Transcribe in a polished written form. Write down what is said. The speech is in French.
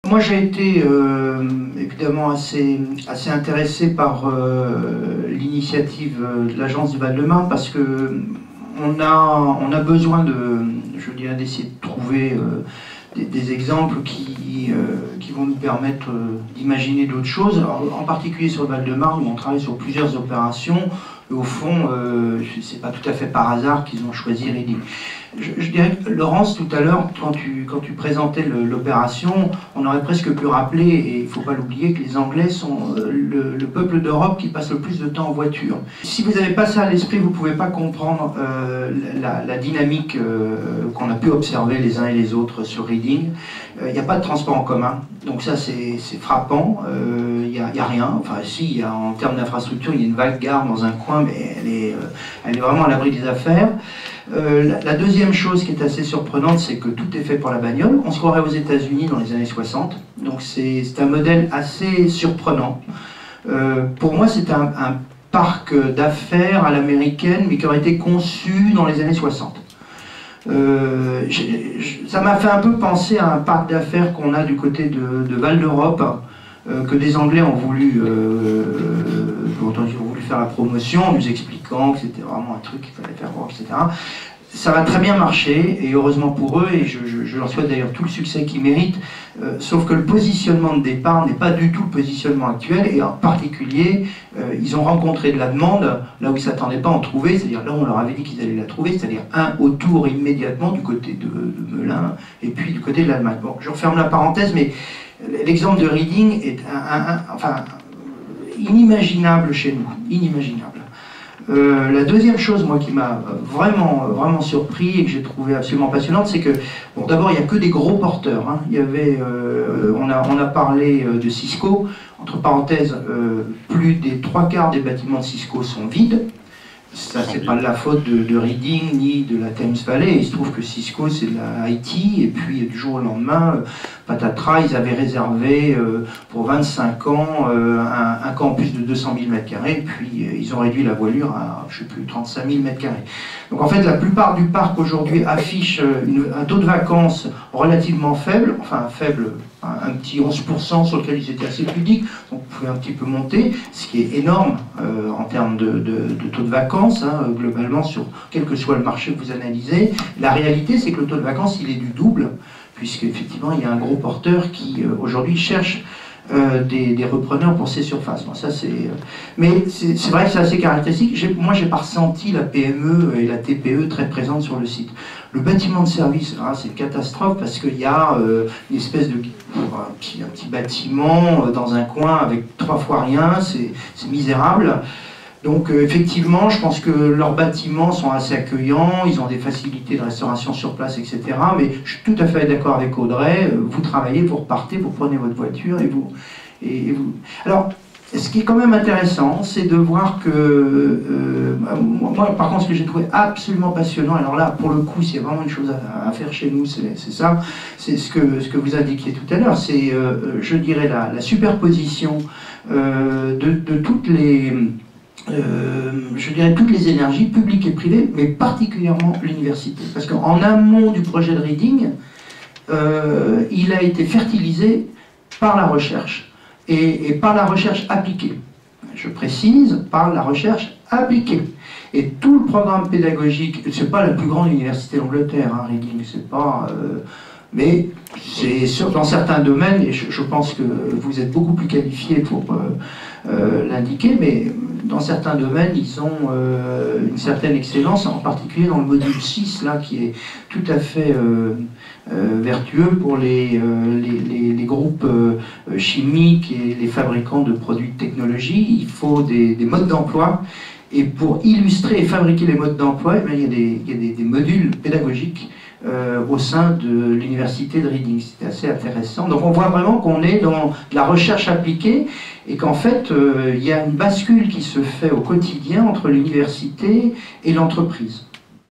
Moi j'ai été évidemment assez intéressé par l'initiative de l'Agence du Val-de-Marne parce que on a besoin d'essayer de trouver des exemples qui vont nous permettre d'imaginer d'autres choses. Alors, en particulier sur le Val-de-Marne où on travaille sur plusieurs opérations. Et au fond, c'est pas tout à fait par hasard qu'ils ont choisi Reading. Je dirais que Laurence, tout à l'heure, quand tu présentais l'opération, on aurait presque pu rappeler, et il ne faut pas l'oublier, que les Anglais sont le peuple d'Europe qui passe le plus de temps en voiture. Si vous n'avez pas ça à l'esprit, vous ne pouvez pas comprendre la dynamique qu'on a pu observer les uns et les autres sur Reading. Il n'y a pas de transport en commun, donc ça c'est frappant. Il n'y a rien, enfin si, en termes d'infrastructure, il y a une vague gare dans un coin, mais elle est vraiment à l'abri des affaires. La deuxième chose qui est assez surprenante, c'est que tout est fait pour la bagnole. On se croirait aux États-Unis dans les années 60, donc c'est un modèle assez surprenant. Pour moi, c'est un parc d'affaires à l'américaine, mais qui aurait été conçu dans les années 60. Ça m'a fait un peu penser à un parc d'affaires qu'on a du côté de Val d'Europe, que des Anglais ont voulu faire la promotion en nous expliquant que c'était vraiment un truc qu'il fallait faire voir, etc. Ça va très bien marcher, et heureusement pour eux, et je leur souhaite d'ailleurs tout le succès qu'ils méritent, sauf que le positionnement de départ n'est pas du tout le positionnement actuel, et en particulier, ils ont rencontré de la demande là où ils ne s'attendaient pas à en trouver, c'est-à-dire là où on leur avait dit qu'ils allaient la trouver, c'est-à-dire autour immédiatement du côté de Melun, et puis du côté de l'Allemagne. Bon, je referme la parenthèse, mais l'exemple de Reading est inimaginable chez nous, inimaginable. La deuxième chose, moi, qui m'a vraiment surpris et que j'ai trouvé absolument passionnante, c'est que, bon, d'abord, il n'y a que des gros porteurs. Hein. Il y avait, on a parlé de Cisco, entre parenthèses, plus des 3/4 des bâtiments de Cisco sont vides. Ça, c'est pas de la faute de Reading ni de la Thames Valley. Il se trouve que Cisco, c'est de la IT, et puis du jour au lendemain, patatras, ils avaient réservé pour 25 ans un campus de 200 000 m², puis ils ont réduit la voilure à, je sais plus, 35 000 m². Donc en fait, la plupart du parc aujourd'hui affiche un taux de vacances relativement faible, enfin faible, un petit 11% sur lequel ils étaient assez pudiques, donc vous pouvez un petit peu monter, ce qui est énorme en termes de taux de vacances, hein, globalement, sur quel que soit le marché que vous analysez. La réalité, c'est que le taux de vacances, il est du double, puisqu'effectivement, il y a un gros porteur qui, aujourd'hui, cherche des repreneurs pour ces surfaces. Bon, ça, mais c'est vrai que c'est assez caractéristique. Moi, j'ai pas ressenti la PME et la TPE très présentes sur le site. Le bâtiment de service, c'est une catastrophe parce qu'il y a une espèce de un petit bâtiment dans un coin avec 3 fois rien, c'est misérable. Donc effectivement, je pense que leurs bâtiments sont assez accueillants, ils ont des facilités de restauration sur place, etc. Mais je suis tout à fait d'accord avec Audrey, vous travaillez, vous repartez, vous prenez votre voiture et vous... Alors, ce qui est quand même intéressant, c'est de voir que... moi, par contre, ce que j'ai trouvé absolument passionnant, alors là, pour le coup, s'il y a vraiment une chose à faire chez nous, c'est ça, c'est ce que vous indiquiez tout à l'heure, c'est, je dirais, la superposition de toutes les... je dirais toutes les énergies publiques et privées, mais particulièrement l'université. Parce qu'en amont du projet de Reading, il a été fertilisé par la recherche, et par la recherche appliquée. Je précise, par la recherche appliquée. Et tout le programme pédagogique, c'est pas la plus grande université d'Angleterre, hein, Reading, c'est pas... mais c'est dans certains domaines, et je pense que vous êtes beaucoup plus qualifiés pour l'indiquer, mais dans certains domaines, ils ont une certaine excellence, en particulier dans le module 6, là, qui est tout à fait vertueux pour les groupes chimiques et les fabricants de produits de technologie. Il faut des modes d'emploi, et pour illustrer et fabriquer les modes d'emploi, il y a des modules pédagogiques au sein de l'université de Reading. C'était assez intéressant. Donc on voit vraiment qu'on est dans la recherche appliquée et qu'en fait il y a une bascule qui se fait au quotidien entre l'université et l'entreprise.